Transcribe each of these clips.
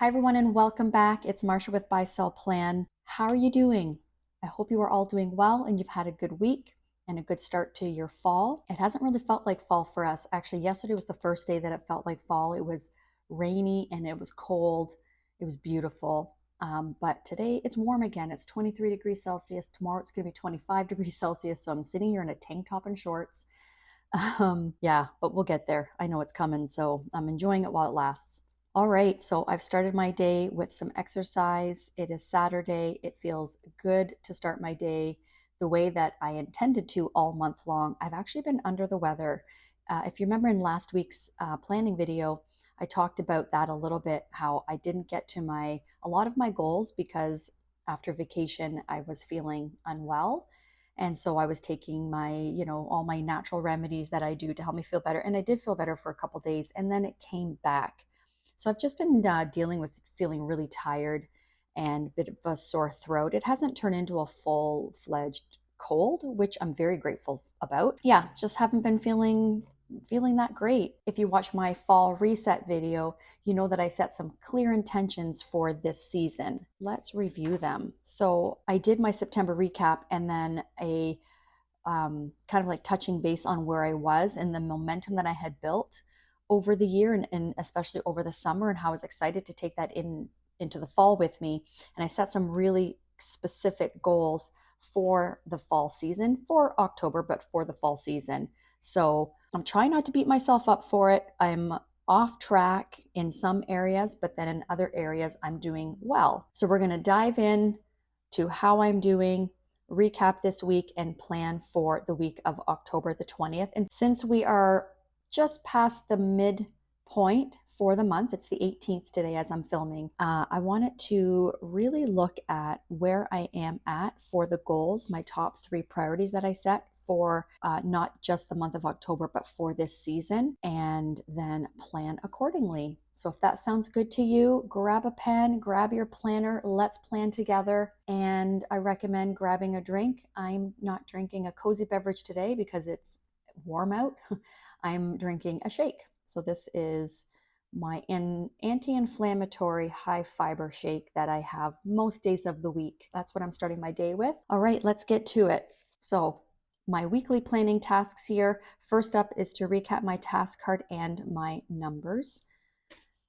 Hi everyone and welcome back. It's Marsha with Buy Sell Plan. How are you doing? I hope you are all doing well and you've had a good week and a good start to your fall. It hasn't really felt like fall for us. Actually, yesterday was the first day that it felt like fall. It was rainy and it was cold. It was beautiful. But today it's warm again. It's 23 degrees Celsius. Tomorrow it's going to be 25 degrees Celsius. So I'm sitting here in a tank top and shorts. Yeah, but we'll get there. I know it's coming. So I'm enjoying it while it lasts. All right, so I've started my day with some exercise. It is Saturday. It feels good to start my day the way that I intended to all month long. I've actually been under the weather. If you remember in last week's planning video, I talked about that a little bit, how I didn't get to a lot of my goals because after vacation I was feeling unwell. And so I was taking all my natural remedies that I do to help me feel better. And I did feel better for a couple days and then it came back. So I've just been dealing with feeling really tired and a bit of a sore throat. It hasn't turned into a full-fledged cold, which I'm very grateful about. Yeah, just haven't been feeling that great. If you watch my fall reset video, you know that I set some clear intentions for this season. Let's review them. So I did my September recap and then a kind of like touching base on where I was and the momentum that I had built over the year and especially over the summer, and how I was excited to take that into the fall with me. And I set some really specific goals for the fall season, for October, but for the fall season. So I'm trying not to beat myself up for it. I'm off track in some areas, but then in other areas I'm doing well. So we're going to dive in to how I'm doing, recap this week, and plan for the week of October the 20th. And since we are just past the midpoint for the month, it's the 18th today as I'm filming, I wanted to really look at where I am at for the goals, my top 3 priorities that I set for not just the month of October, but for this season, and then plan accordingly. So if that sounds good to you, grab a pen, grab your planner, let's plan together. And I recommend grabbing a drink. I'm not drinking a cozy beverage today because it's warm out. I'm drinking a shake. So this is my anti-inflammatory high fiber shake that I have most days of the week. That's what I'm starting my day with. All right, let's get to it. So my weekly planning tasks here. First up is to recap my task card and my numbers.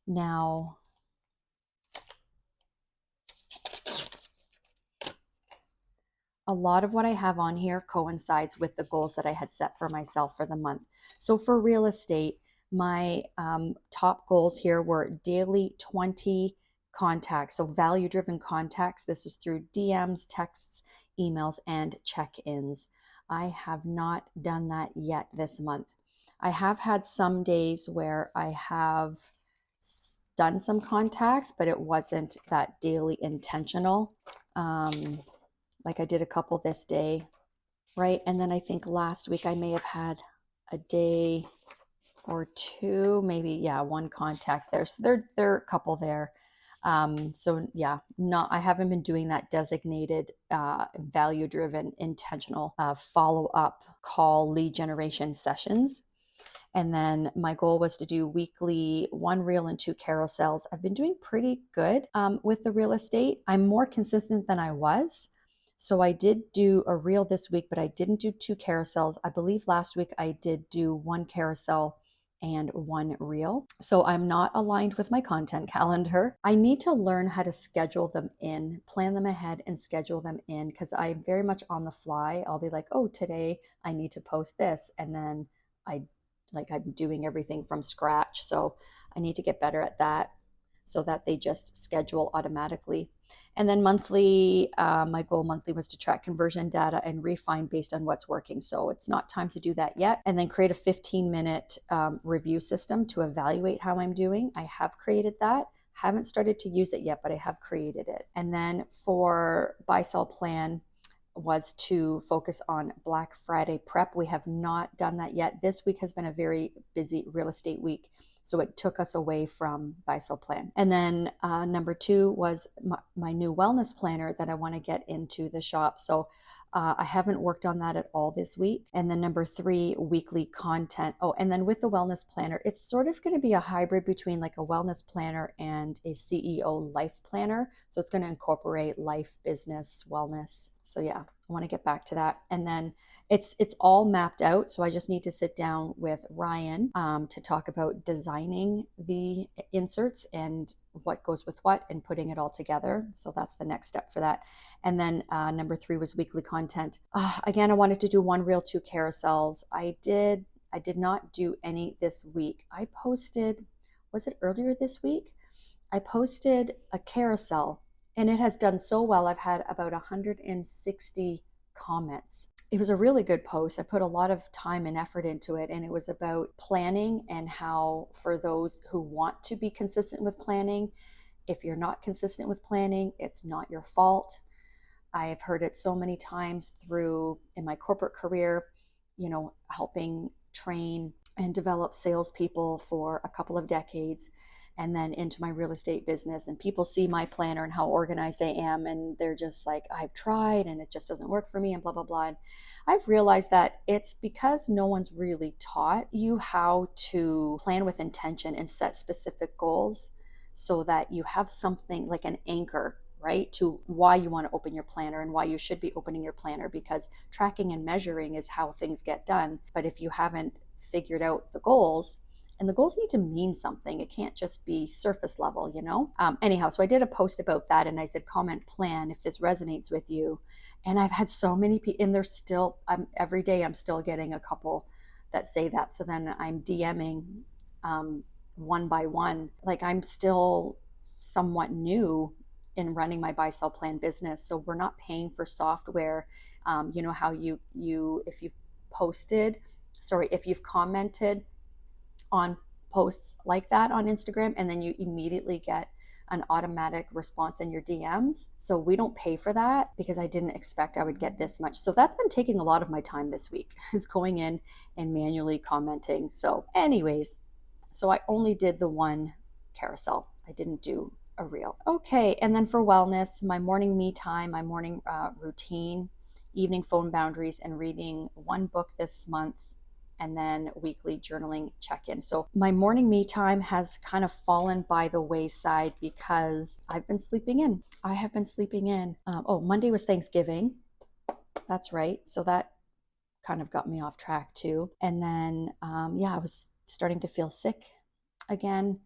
Now, a lot of what I have on here coincides with the goals that I had set for myself for the month. So for real estate, my top goals here were daily 20 contacts, so value-driven contacts. This is through DMs, texts, emails, and check-ins. I have not done that yet this month. I have had some days where I have done some contacts, but it wasn't that daily intentional. Like I did a couple this day, right? And then I think last week I may have had a day or two, maybe, yeah, one contact there. So there are a couple there. So yeah, I haven't been doing that designated, value-driven, intentional follow-up call lead generation sessions. And then my goal was to do weekly 1 reel and 2 carousels. I've been doing pretty good with the real estate. I'm more consistent than I was. So I did do a reel this week, but I didn't do 2 carousels. I believe last week I did do 1 carousel and 1 reel. So I'm not aligned with my content calendar. I need to learn how to schedule them in, plan them ahead and schedule them in, because I'm very much on the fly. I'll be like, oh, today I need to post this. And then I'm doing everything from scratch. So I need to get better at that so that they just schedule automatically. And then monthly, my goal monthly was to track conversion data and refine based on what's working. So it's not time to do that yet. And then create a 15-minute review system to evaluate how I'm doing. I have created that. Haven't started to use it yet, but I have created it. And then for buy sell plan was to focus on Black Friday prep. We have not done that yet. This week has been a very busy real estate week, so it took us away from buy sell plan. And then number 2 was my new wellness planner that I want to get into the shop. So I haven't worked on that at all this week. And then number 3, weekly content. Oh, and then with the wellness planner, it's sort of going to be a hybrid between like a wellness planner and a CEO life planner. So it's going to incorporate life, business, wellness. So yeah, I want to get back to that. And then it's all mapped out. So I just need to sit down with Ryan to talk about designing the inserts and what goes with what and putting it all together. So that's the next step for that. And then number 3 was weekly content. Again, I wanted to do 1 reel, 2 carousels. I did not do any this week. I posted, was it earlier this week? I posted a carousel and it has done so well. I've had about 160 comments. It was a really good post. I put a lot of time and effort into it, and it was about planning and how, for those who want to be consistent with planning, if you're not consistent with planning, it's not your fault. I have heard it so many times through in my corporate career, helping train and develop salespeople for a couple of decades, and then into my real estate business. And people see my planner and how organized I am, and they're just like, I've tried and it just doesn't work for me, and blah, blah, blah. And I've realized that it's because no one's really taught you how to plan with intention and set specific goals so that you have something like an anchor, right, to why you want to open your planner and why you should be opening your planner, because tracking and measuring is how things get done. But if you haven't figured out the goals, and the goals need to mean something, it can't just be surface level, anyhow, so I did a post about that, and I said, comment plan if this resonates with you. And I've had so many people, and there's still, every day I'm still getting a couple that say that. So then I'm DMing one by one. Like, I'm still somewhat new in running my buy sell plan business, so we're not paying for software. You know how you if you've if you've commented on posts like that on Instagram, and then you immediately get an automatic response in your DMs. So we don't pay for that, because I didn't expect I would get this much. So that's been taking a lot of my time this week, is going in and manually commenting. So anyways, so I only did the 1 carousel. I didn't do a reel. Okay, and then for wellness, my morning me time, my morning routine, evening phone boundaries, and reading 1 book this month, and then weekly journaling check-in. So my morning me time has kind of fallen by the wayside because I've been sleeping in. I have been sleeping in. Monday was Thanksgiving. That's right. So that kind of got me off track too. And then, I was starting to feel sick again.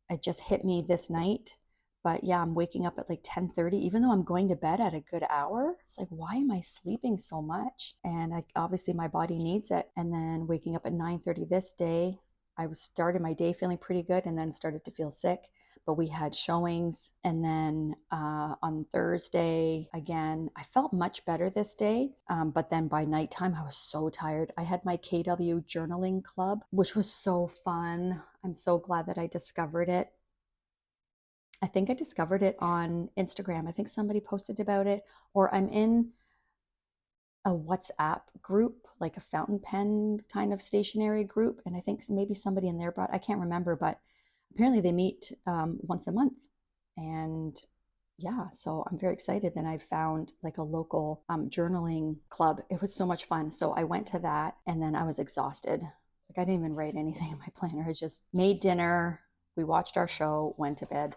It just hit me this night. But yeah, I'm waking up at like 10:30, even though I'm going to bed at a good hour. It's like, why am I sleeping so much? And obviously my body needs it. And then waking up at 9:30 this day, I was started my day feeling pretty good, and then started to feel sick. But we had showings. And then on Thursday, again, I felt much better this day. But then by nighttime, I was so tired. I had my KW journaling club, which was so fun. I'm so glad that I discovered it. I think I discovered it on Instagram. I think somebody posted about it, or I'm in a WhatsApp group, like a fountain pen kind of stationary group. And I think maybe somebody in there I can't remember, but apparently they meet once a month. And yeah, so I'm very excited. Then I found like a local journaling club. It was so much fun. So I went to that, and then I was exhausted. Like, I didn't even write anything in my planner. I just made dinner. We watched our show, went to bed.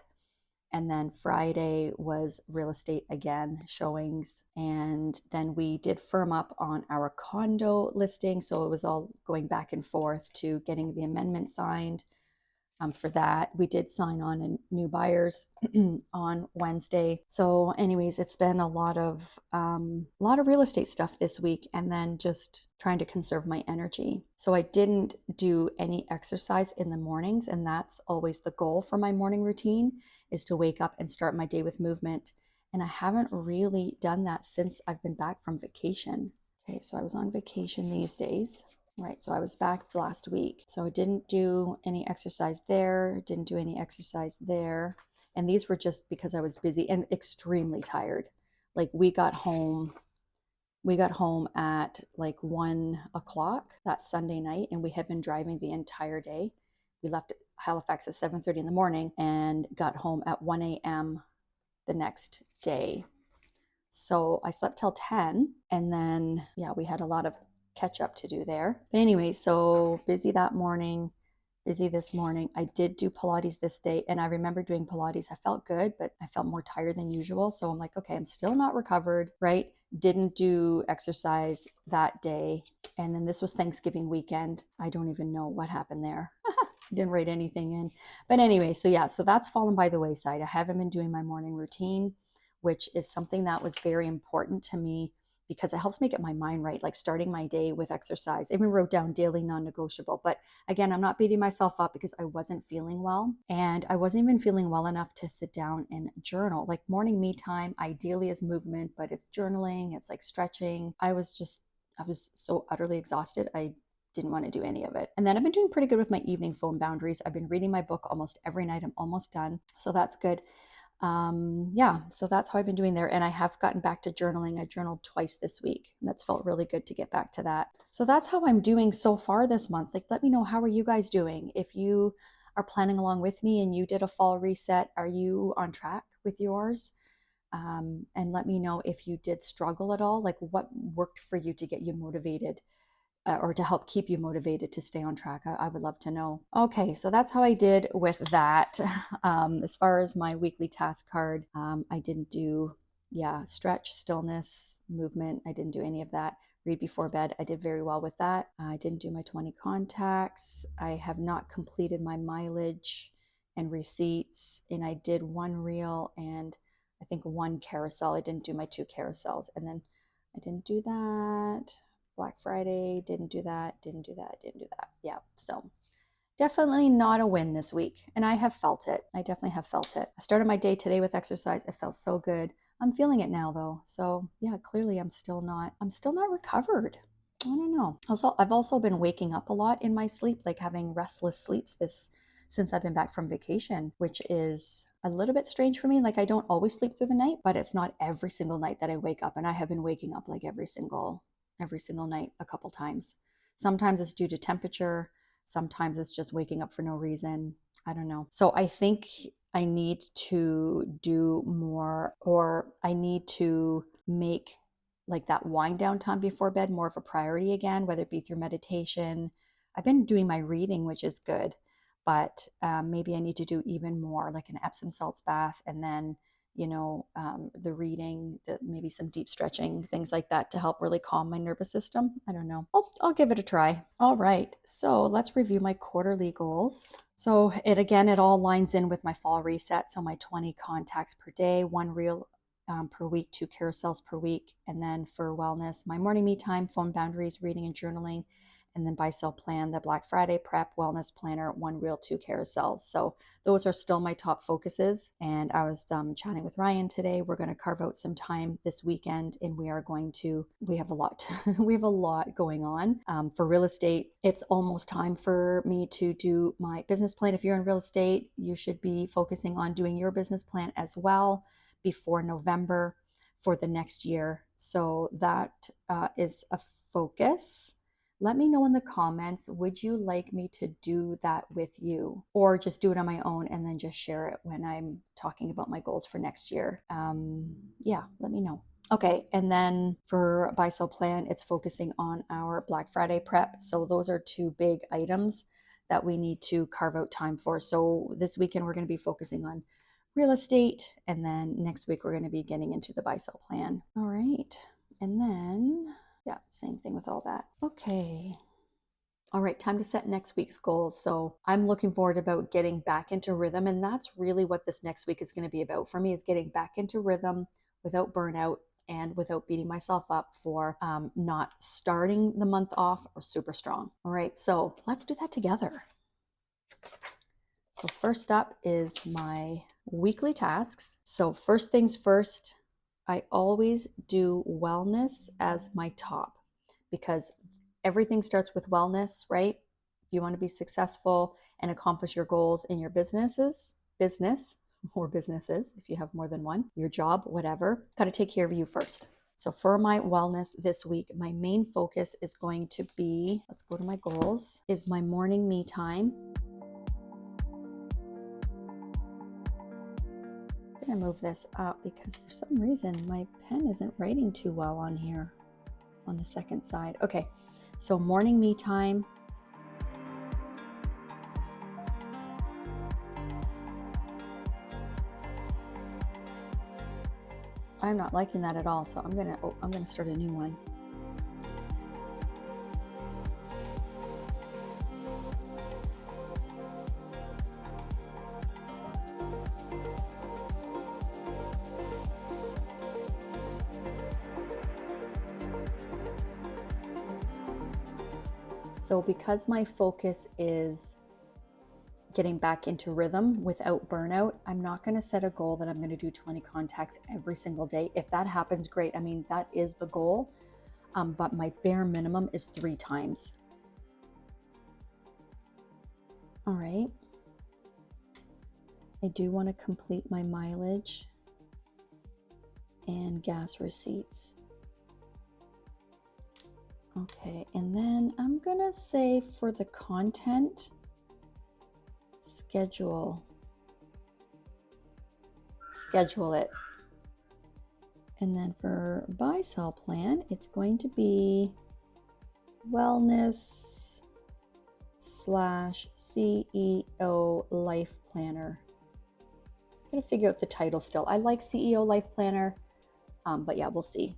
And then Friday was real estate again, showings. And then we did firm up on our condo listing. So it was all going back and forth to getting the amendment signed. For that, we did sign on new buyers on Wednesday. So anyways, it's been a lot of real estate stuff this week, and then just trying to conserve my energy. So I didn't do any exercise in the mornings, and that's always the goal for my morning routine, is to wake up and start my day with movement. And I haven't really done that since I've been back from vacation. Okay, so I was on vacation these days. Right, so I was back last week. So I didn't do any exercise there, didn't do any exercise there. And these were just because I was busy and extremely tired. Like, we got home at like 1:00 that Sunday night, and we had been driving the entire day. We left Halifax at 7:30 in the morning and got home at 1 a.m. the next day. So I slept till 10, and then, yeah, we had a lot of catch up to do there. But anyway, so busy that morning, busy this morning. I did do Pilates this day, and I remember doing Pilates. I felt good, but I felt more tired than usual. So I'm like, okay, I'm still not recovered, right? Didn't do exercise that day. And then this was Thanksgiving weekend. I don't even know what happened there. Didn't write anything in. But anyway, so yeah, so that's fallen by the wayside. I haven't been doing my morning routine, which is something that was very important to me because it helps me get my mind right, like starting my day with exercise. I even wrote down daily non-negotiable. But again, I'm not beating myself up because I wasn't feeling well. And I wasn't even feeling well enough to sit down and journal. Like morning me time ideally is movement, but it's journaling, it's like stretching. I was so utterly exhausted. I didn't want to do any of it. And then I've been doing pretty good with my evening phone boundaries. I've been reading my book almost every night. I'm almost done. So that's good. Yeah, so that's how I've been doing there. And I have gotten back to journaling. I journaled twice this week, and that's felt really good to get back to that. So that's how I'm doing so far this month. Like, let me know, how are you guys doing? If you are planning along with me and you did a fall reset, are you on track with yours? And let me know if you did struggle at all, like what worked for you to get you motivated, or to help keep you motivated to stay on track. I would love to know. Okay, so that's how I did with that. As far as my weekly task card, I didn't do, yeah, stretch, stillness, movement. I didn't do any of that. Read before bed. I did very well with that. I didn't do my 20 contacts. I have not completed my mileage and receipts. And I did one reel and I think one carousel. I didn't do my 2 carousels. And then I didn't do that. Black Friday, didn't do that, didn't do that, didn't do that. Yeah, so definitely not a win this week. And I have felt it. I definitely have felt it. I started my day today with exercise. It felt so good. I'm feeling it now though. So yeah, clearly I'm still not recovered. I don't know. Also, I've also been waking up a lot in my sleep, like having restless sleeps since I've been back from vacation, which is a little bit strange for me. Like I don't always sleep through the night, but it's not every single night that I wake up. And I have been waking up like every single night a couple times. Sometimes it's due to temperature. Sometimes it's just waking up for no reason. I don't know. So I think I need to do more, or I need to make like that wind down time before bed more of a priority again, whether it be through meditation. I've been doing my reading, which is good, but maybe I need to do even more, like an Epsom salts bath, and then the reading, maybe some deep stretching, things like that to help really calm my nervous system. I don't know. I'll give it a try. All right. So let's review my quarterly goals. So it all lines in with my fall reset. So my 20 contacts per day, one reel per week, 2 carousels per week. And then for wellness, my morning me time, phone boundaries, reading and journaling. And then buy, sell, plan, the Black Friday prep, wellness planner, one reel, 2 carousels. So those are still my top focuses. And I was chatting with Ryan today. We're going to carve out some time this weekend, and we have a lot, we have a lot going on. For real estate, it's almost time for me to do my business plan. If you're in real estate, you should be focusing on doing your business plan as well before November for the next year. So that is a focus. Let me know in the comments, would you like me to do that with you, or just do it on my own and then just share it when I'm talking about my goals for next year? Yeah, let me know. Okay, and then for buy, sell, plan, it's focusing on our Black Friday prep. So those are 2 big items that we need to carve out time for. So this weekend we're going to be focusing on real estate, and then next week we're going to be getting into the buy, sell plan. All right, and then yeah, same thing with all that. Okay. All right, time to set next week's goals. So I'm looking forward about getting back into rhythm. And that's really what this next week is going to be about for me, is getting back into rhythm without burnout and without beating myself up for not starting the month off or super strong. All right, so let's do that together. So first up is my weekly tasks. So first things first, I always do wellness as my top, because everything starts with wellness, right? If you want to be successful and accomplish your goals in your business, or businesses, if you have more than one, your job, whatever, got to take care of you first. So for my wellness this week, my main focus is going to be, let's go to my goals, is my morning me time. going to move this up because for some reason my pen isn't writing too well on here on the second side. Okay, so morning me time. I'm not liking that at all, so I'm gonna start a new one. So because my focus is getting back into rhythm without burnout, I'm not going to set a goal that I'm going to do 20 contacts every single day. If that happens, great. I mean, that is the goal. But my bare minimum is 3 times. All right. I do want to complete my mileage and gas receipts. Okay, and then I'm gonna say for the content, schedule it. And then for buy sell plan, it's going to be wellness / CEO life planner. I'm gonna figure out the title still. I like CEO life planner, but yeah, we'll see.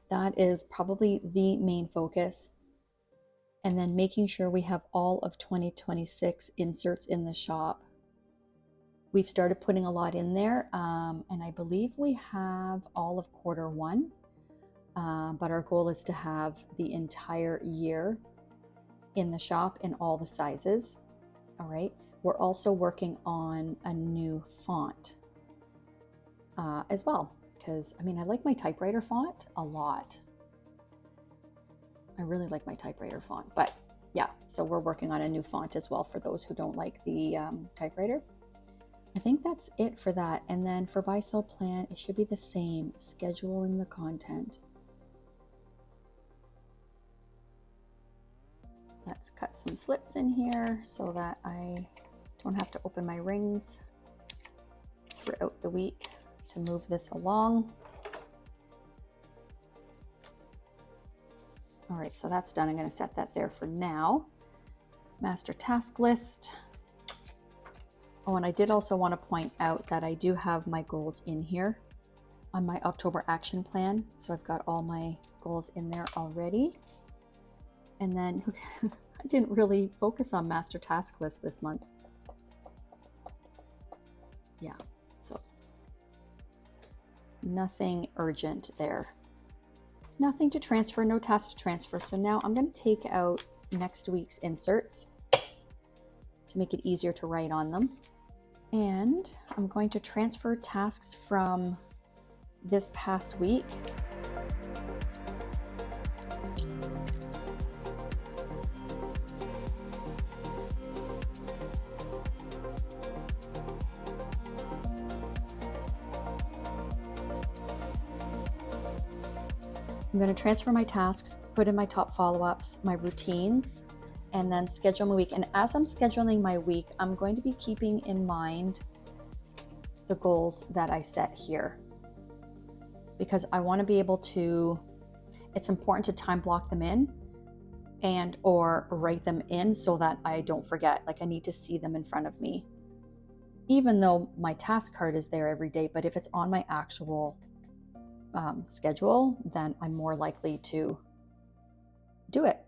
That is probably the main focus. And then making sure we have all of 2026 inserts in the shop. We've started putting a lot in there, and I believe we have all of Q1, but our goal is to have the entire year in the shop in all the sizes. All right. We're also working on a new font as well. Because, I mean, I like my typewriter font a lot. I really like my typewriter font. But yeah, so we're working on a new font as well for those who don't like the typewriter. I think that's it for that. And then for buy sell plan, it should be the same, scheduling the content. Let's cut some slits in here so that I don't have to open my rings throughout the week to move this along. All right, so that's done. I'm going to set that there for now. Master task list. Oh, and I did also want to point out that I do have my goals in here on my October action plan. So I've got all my goals in there already. And then look, I didn't really focus on master task list this month. Yeah, so nothing urgent there. Nothing to transfer, no task to transfer. So now I'm going to take out next week's inserts to make it easier to write on them. And I'm going to transfer tasks from this past week. I'm going to transfer my tasks, put in my top follow-ups, my routines, and then schedule my week. And as I'm scheduling my week, I'm going to be keeping in mind the goals that I set here, because I want to be able to, it's important to time block them in and or write them in so that I don't forget. Like, I need to see them in front of me, even though my task card is there every day. But if it's on my actual schedule, then I'm more likely to do it.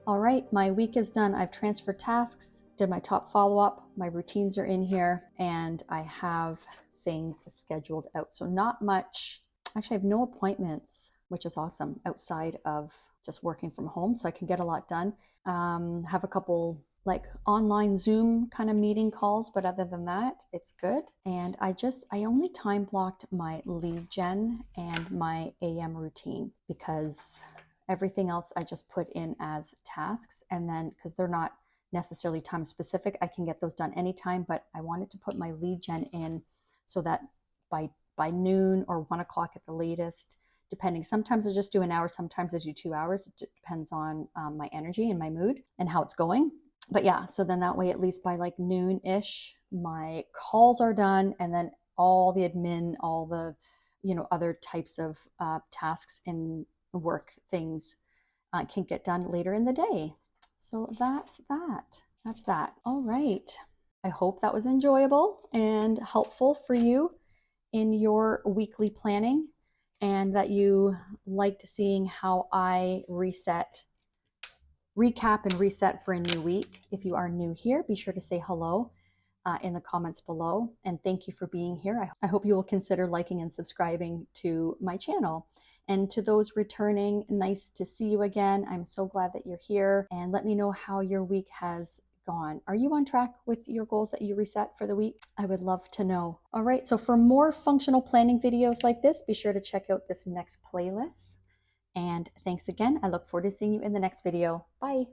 All right, my week is done. I've transferred tasks, did my top follow-up, my routines are in here, and I have things scheduled out. So not much. Actually, I have no appointments, which is awesome, outside of just working from home, so I can get a lot done. Have a couple like online Zoom kind of meeting calls, but other than that, it's good. And I only time blocked my lead gen and my AM routine because everything else I just put in as tasks. And then because they're not necessarily time specific, I can get those done anytime, but I wanted to put my lead gen in so that by noon or 1 o'clock at the latest, depending. Sometimes I just do an hour, sometimes I do 2 hours. It depends on my energy and my mood and how it's going. But yeah, so then that way, at least by like noon-ish, my calls are done, and then all the admin, all the other types of tasks and work things can get done later in the day. So that's that. That's that. All right. I hope that was enjoyable and helpful for you in your weekly planning, and that you liked seeing how I recap and reset for a new week. If you are new here, be sure to say hello in the comments below. And thank you for being here. I hope you will consider liking and subscribing to my channel. And to those returning, nice to see you again. I'm so glad that you're here. And let me know how your week has gone. Are you on track with your goals that you reset for the week? I would love to know. All right, so for more functional planning videos like this, be sure to check out this next playlist. And thanks again. I look forward to seeing you in the next video. Bye.